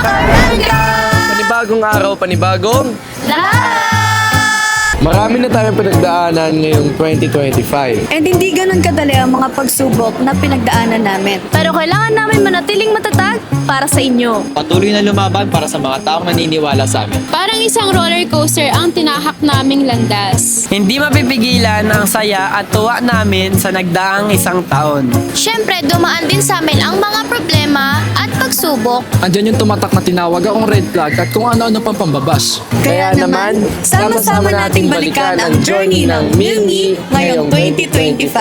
Kabarangay! Panibagong araw, panibagong Lahat! marami na tayong pinagdaanan ngayong 2025. And hindi ganun kadali ang mga pagsubok na pinagdaanan namin. Pero kailangan namin manatiling matatag para sa inyo. Patuloy na lumaban para sa mga taong naniniwala sa amin. Parang isang roller coaster ang tinahak naming landas. Hindi mapipigilan ang saya at tuwa namin sa nagdaang isang taon. Siyempre, dumaan din sa amin ang mga problema at pagsubok. Andyan yung tumatak na tinawag akong red flag at kung ano-ano pang pambabas. Kaya naman, sama-sama nating balikan ang journey ng Milmi ngayong 2025.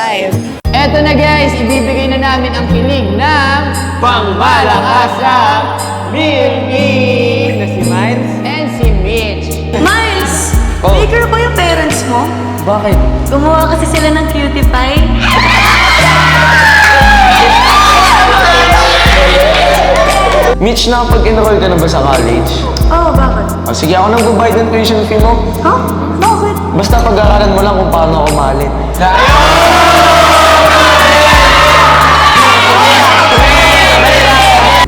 Eto na guys, ibibigay na namin ang kilig ng pangmalakasang Milmi na si Miles and si Mitch. Miles! Baker ba yung parents mo? Bakit? Gumawa kasi sila ng cutie pie. Mitch, nakapag-enroll ka na ba sa college? Oh, bakit? Sige, ako nang bubayad ng tuition fee mo. Huh? Bakit? Basta pag-aaralan mo lang kung paano ako mahalin.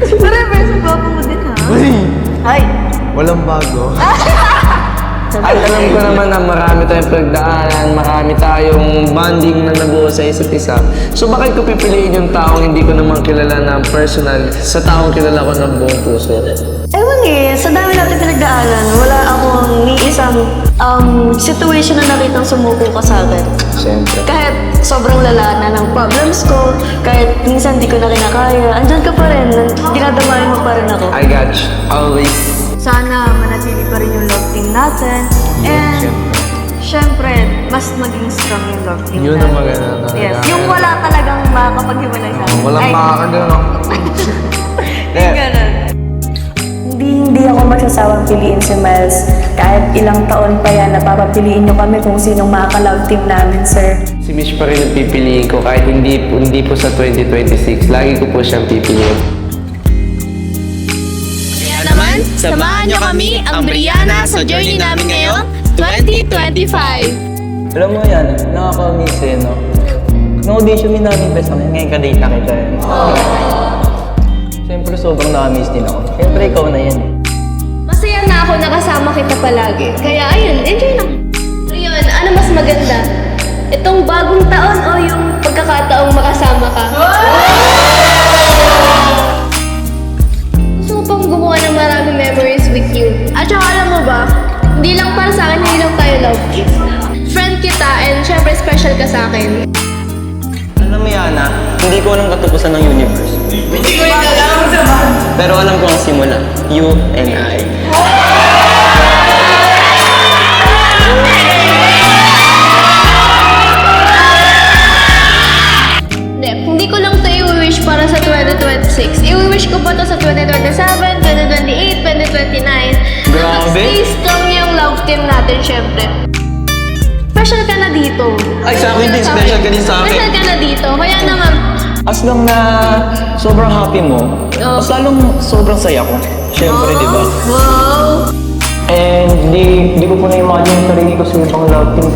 Pero beso gwapo mo din, ha? Ay! Walang bago. At alam ko naman na marami tayong pinagdaanan, marami tayong bonding na nabuo sa isa't isa. So bakit ko pipiliin yung taong hindi ko naman kilala ng personal sa taong kilala ko ng buong puso? Ewan sa dami natin pinagdaanan, wala akong ni isang situation na nakitang sumuko ka sa akin. Siyempre. Kahit sobrang lala na ng problems ko, kahit minsan di ko na kinakaya, andyan ka pa rin, dinadamayan mo pa rin ako. I got you. Always. Sana manatili pa rin yung love team natin. And, syempre, mas maging strong yung love team Yun natin. ang maganda talaga. Yes, yung wala talagang makakapaghiwalay sa akin. Walang makakagano, no? Ganun. Hindi ako magsasawang piliin si Miles. Kahit ilang taon pa yan, napapapiliin nyo kami kung sinong makaka-love team namin, sir. Si Mitch pa rin ang pipiliin ko kahit hindi po sa 2026. Lagi ko po siyang pipiliin. Kaya naman, samahan niyo kami, ang Brianna, sa journey namin ngayong 2025. Alam mo yan, nakaka-miss eh, no? Nung audition namin best ngayon ka-date na kita eh. Siyempre sobrang nakamiss din ako. Siyempre ikaw na yan eh. Masaya na ako nakasama kita palagi. Kaya ayun, enjoy lang. Ayun, ano mas maganda? Itong bagong taon o yung pagkakataong makasama ka? Gusto ko pang gumawa ng maraming memories with you. At saka alam mo ba, hindi lang para sa akin, hindi lang tayo love kiss. Friend kita and syempre special ka sa akin. Alam mo Yana, hindi ko alam katapusan ng universe. Hindi ko alam! Pero alam ko ang simula. You and I. Hindi ko lang ito i-wish para sa 2026. I-wish ko pa to sa 2027, 2028, 2029. Grabe! Stay strong yung love team natin, syempre. Special ka na dito. Ay, sa akin din. Special ka din sa akin. Special ka na dito. Kaya naman, As long na sobrang happy mo, mas lalong sobrang saya ko. Siyempre, di ba? wow! And di ko po na-imagine yung sarili ko sa ibang love team.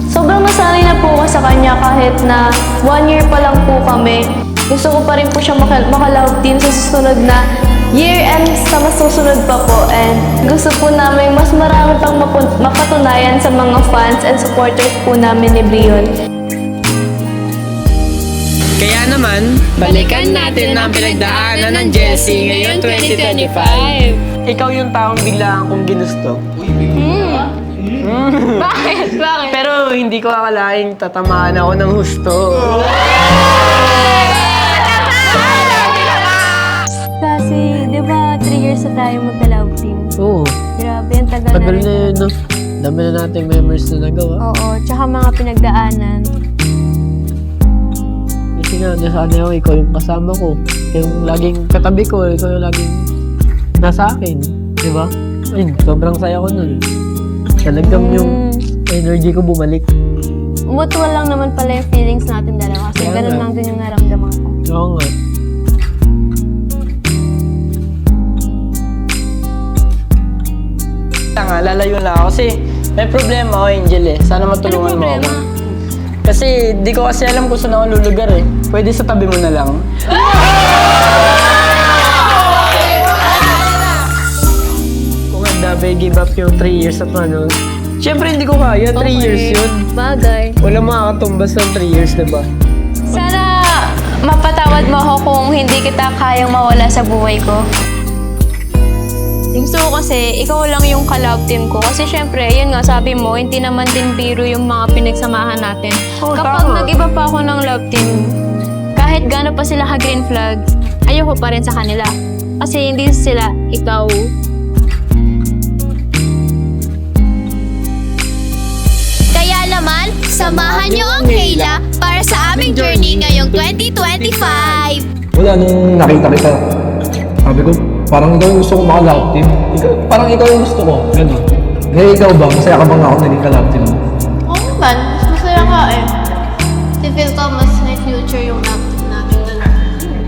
Sobrang nasanay na po ako sa kanya kahit na 1 year pa lang po kami. Gusto ko pa rin po siya maka-love team sa susunod na year and sa mas susunod pa po. And gusto po namin mas marami pang mapatunayan sa mga fans and supporters po namin ni Brion. Kaya naman, balikan natin ang pinagdaanan ng Jessie ngayong 2025. Ikaw yung taong biglaan kong ginusto. Bakit? Bakit? Pero hindi ko akalaing tatamaan ako ng husto. Kasi, di ba, 3 years na tayo magka-love team? Oo, Grabe, ang tagal na tagal rin. na yun, no? Dami na nating memories na nagawa. Oo, tsaka mga pinagdaanan. Kasi nga, nasanay ako, ikaw yung kasama ko. Yung laging katabi ko, ikaw yung laging nasa akin. Di ba? Ayun, sobrang saya ko nun. Talagang yung energy ko bumalik. Mutual lang naman pala yung feelings natin dalawa. Kasi Kaya ganun nga. lang din yung naramdaman ko. Oo nga. Nga, lalayo na ako kasi may problema ako, Angel eh. Sana matulungan mo ako. Kasi di ko kasi alam kung saan ako lulugar eh. Pwede sa tabi mo na lang. sabi, give up yung 3 years at ano. Siyempre, hindi ko kaya. 3 years yun. Bagay. Wala makakatumbas ng 3 years, diba? Sana mapatawad mo ako kung hindi kita kayang mawala sa buhay ko. Gusto ko kasi, ikaw lang yung ka-love team ko. Kasi syempre, yun nga, sabi mo, hindi naman din biro yung mga pinagsamahan natin. Kapag nag-iba pa ako ng love team, kahit gaano pa sila ka-green flag, ayoko pa rin sa kanila. Kasi hindi sila ikaw. Kaya naman, samahan niyo ang Kayla para sa aming journey ngayong 2025. Wala, nung nakita kita, sabi ko, parang ikaw yung gusto ko maka-love team. Parang ikaw yung gusto ko, gano'n. Eh, ikaw ba? Masaya ka bang ako naging ka-love team mo? Oo naman, mas masaya ka eh. Feel ko mas may future yung love team natin doon.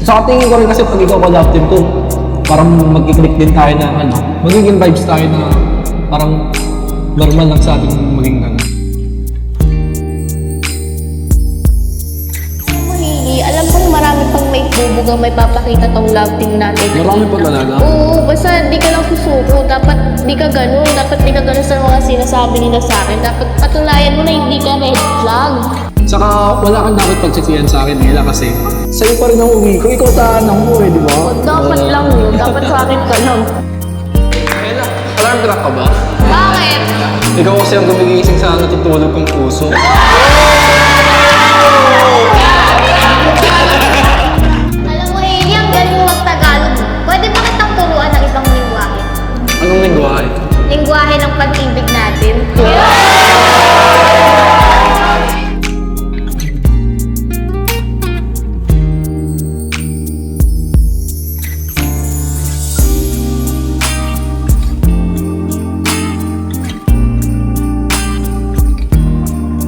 Sa tingin ko rin kasi pag ikaw ka-love team ko, parang mag-click din tayo na ano, magiging vibes tayo na parang normal lang sa ating maging ano. Alam kong marami pang may bubuga may papakita tong love team natin. Marami pa talaga. Oo, basta di ka lang susuko. Dapat di ka ganun. Dapat di ka ganun sa mga sinasabi nila sa akin. Dapat patunayan mo na hindi ka red flag. Saka wala kang dapat pagsisiyan sa akin nila kasi sa'yo pa rin ang uwi ko. Ikaw tahanan ko eh, di ba? Dapat lang yun. Dapat sa akin ka lang. Alarm clock ka ba? Bakit? Ikaw kasi ang gumigising sa natutulog kong puso. Alam mo, Hailey, ang galing mag-Tagalog. Pwede ba kitang turuan ng ibang lingwahe? Anong lingwahe? Lingwahe ng pag-ibig natin.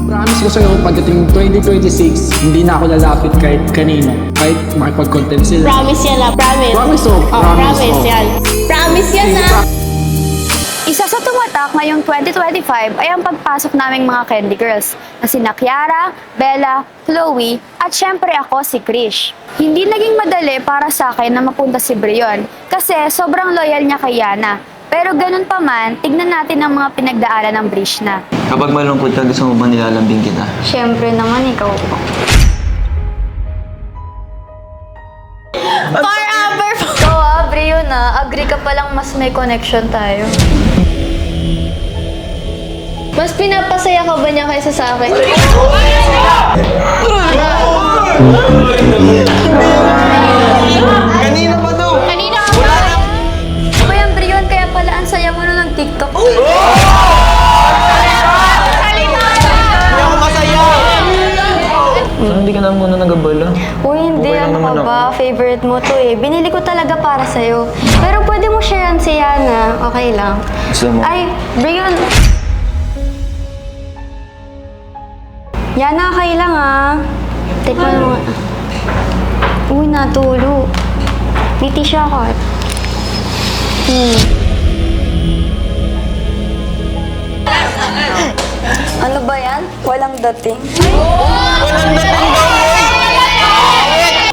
Promise ko sa'yo, pagdating 2026, hindi na ako lalapit kahit kanino. Kahit makipag-content sila. Promise yan ah, promise. Promise, oh. Promise oh. yan. Promise yan ah. Isa sa tumatak ngayong 2025 ay ang pagpasok naming mga Candy Girls na sina Kiara, Bella, Chloe at syempre ako si Krish. Hindi naging madali para sa akin na mapunta si Brion kasi sobrang loyal niya kay Yana. Pero ganun pa man, tignan natin ang mga pinagdaanan ng Brishna. Kapag malungkot ka, gusto mo ba nilalambing kita? Syempre naman ikaw po. Forever! Ikaw Brion agree ka palang mas may connection tayo. Mas pinapasaya ka ba niya kaysa sa akin? Kanina pa daw! Kanina ka ba? Ba yan Brion, kaya pala ang saya mo nung nag-TikTok. Hindi ka na muna nagabala. Uy, hindi. Okay lang Ano ka naman ba? Favorite mo to eh. Binili ko talaga para sa'yo. Pero pwede mo sharean si Yana. Okay lang. Gusto mo? Ay, Brian. Yana, okay lang ah. Tikman mo. Uy, natulo. May tissue ako. Ano ba yan? Walang dating.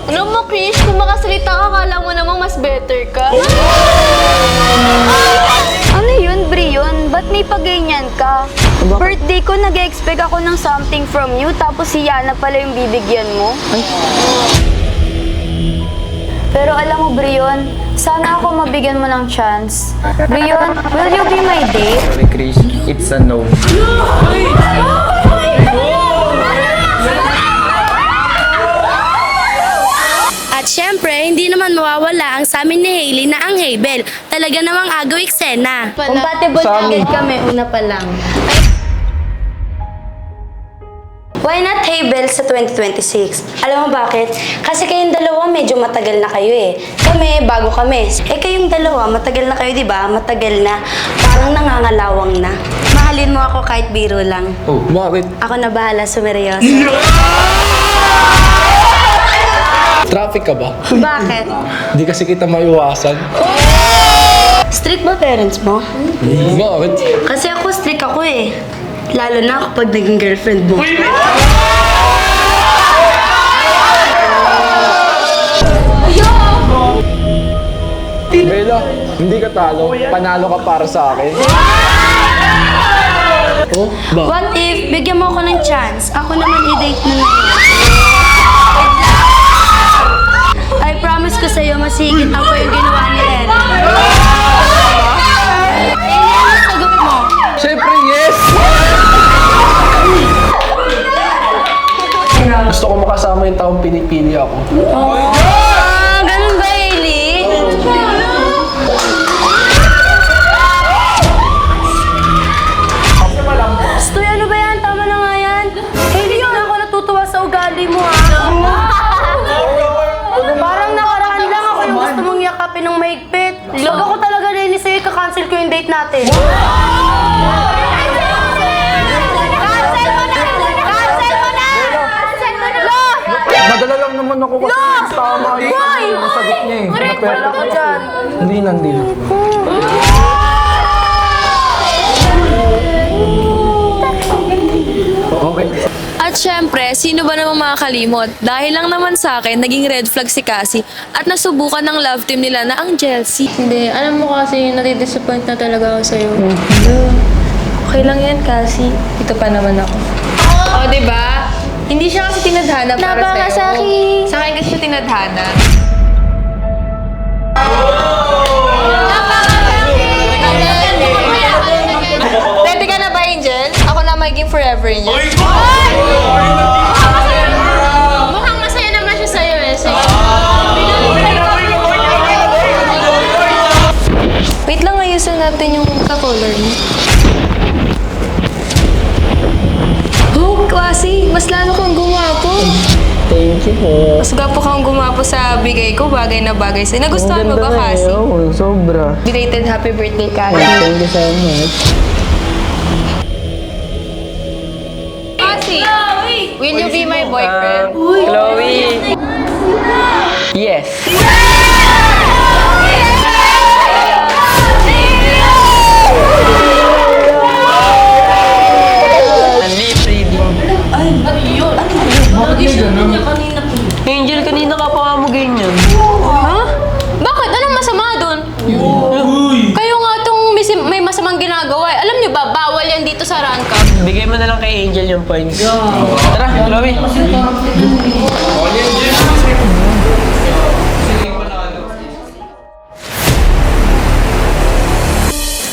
Alam mo, Krish, kung makasalita ka, kala mo namang mas better ka. Ano yun, Brion? Ba't may paganyan ka? Birthday ko, nag-expect ako ng something from you, tapos si Yana pala yung bibigyan mo. Pero alam mo, Brion, sana ako mabigyan mo ng chance. Brion, will you be my date? Sorry, Chris. It's a no. At syempre, hindi naman mawawala ang sa amin ni Hailey na ang Haybel. Talaga namang agaw eksena. Compatible agad kami, una pa lang. Why not Haybel sa 2026? Alam mo bakit? Kasi kayong dalawa medyo matagal na kayo eh. Kami, bago kami. Eh kayong dalawa, matagal na kayo, di ba? Matagal na. Parang nangangalawang na. Mahalin mo ako kahit biro lang. Oh, bakit? Ako na bahala sumeryoso. Traffic ka ba? Bakit? Hindi kasi kita maiwasan. Strict ba parents mo? Bakit? Kasi ako strict ako eh. Lalo na kapag naging girlfriend mo. Bella, Hindi ka talo, panalo ka para sa akin. Oh, ba? What if, bigyan mo ako ng chance, ako naman i-date mo na yun. I promise ko sa'yo, masigit ako yung ginawa ni Ellen. Ano sagot mo? Siyempre, yes! Gusto ko makasama yung taong pinipili ako. Ganun ba, Hailey? Stoy, ano ba yan? Tama na nga yan. Hailey, yun ako natutuwa sa ugali mo, Parang nakaraan lang ako yung gusto mong yakapin ng mahigpit. Log ako talaga, Hailey, sa'yo, ika-cancel ko yung date natin. Nadala lang naman ako kasi tama yung masagot niya eh. Wala ka dyan. Hindi lang. Okay. At syempre, sino ba namang makakalimot? Dahil lang naman sa akin, naging red flag si Cassie at nasubukan ng love team nila na ang Chelsea. Hindi, alam mo kasi natidisappoint na talaga ako sa'yo. Okay lang yan, Cassie. Ito pa naman ako. Oh, diba? Hindi siya kasi tinadhana para Napaka sa'yo. Saki. Sa akin kasi siya tinadhana. Ready ka na ba, Angel? Ako na magiging forever niya. Mukhang masaya naman siya sa'yo eh. Sige. Wait lang, ayusin natin yung ka-color niya. Oh, Cassie! Mas lalo kang gumapo. Thank you po. Mas gwapo kang gumapo sa bigay ko, bagay na bagay sa'yo. Nagustuhan mo ba, Cassie? Oo, sobra. Belated happy birthday, Cassie. Thank you so much. Cassie, will you be my boyfriend? Chloe! Yes! Angel, kanina ka pa nga mo ganyan. Ha? Bakit? Anong masama dun? Kayo nga itong may masamang ginagawa eh. Alam niyo ba, bawal yan dito sa rank up. Bigay mo na lang kay Angel yung points. Tara, Chloe.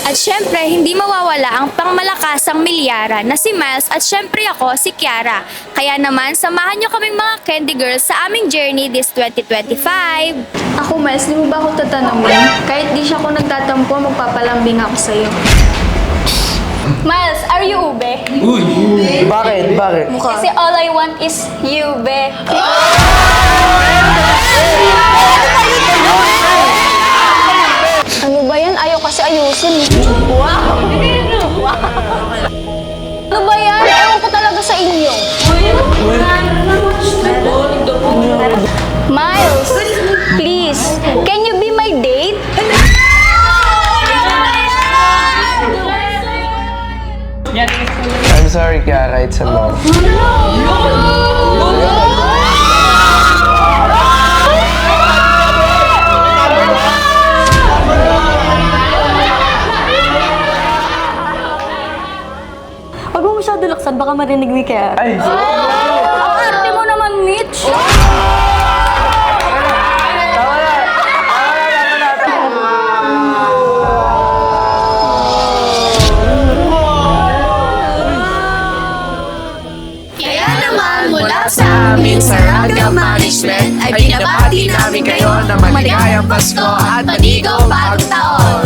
At syempre, hindi mawawala ang pangmalakasang milyara na si Miles at syempre ako, si Kiara. Kaya naman, samahan nyo kaming mga Candy Girls sa aming journey this 2025. Ako, Miles, di mo ba ako tatanungin? Kahit di siya ako nagtatampo, magpapalambing ako sa'yo. Miles, are you ube? Bakit? Kasi all I want is you, be. Ano ba yan? Ayaw kasi ayusin. Wow! Ano ba yan? Ewan ko talaga sa inyo. Miles, please, can you be my date? I'm sorry, Kiara. It's a no. Huwag mo masyado laksan, baka marinig ni Kiara. Ay! Ang arte mo naman, Mitch! Kaya naman mula sa amin sa Raga Management ay binabati namin kayo ng maligayang Pasko at manigaw bagong taon.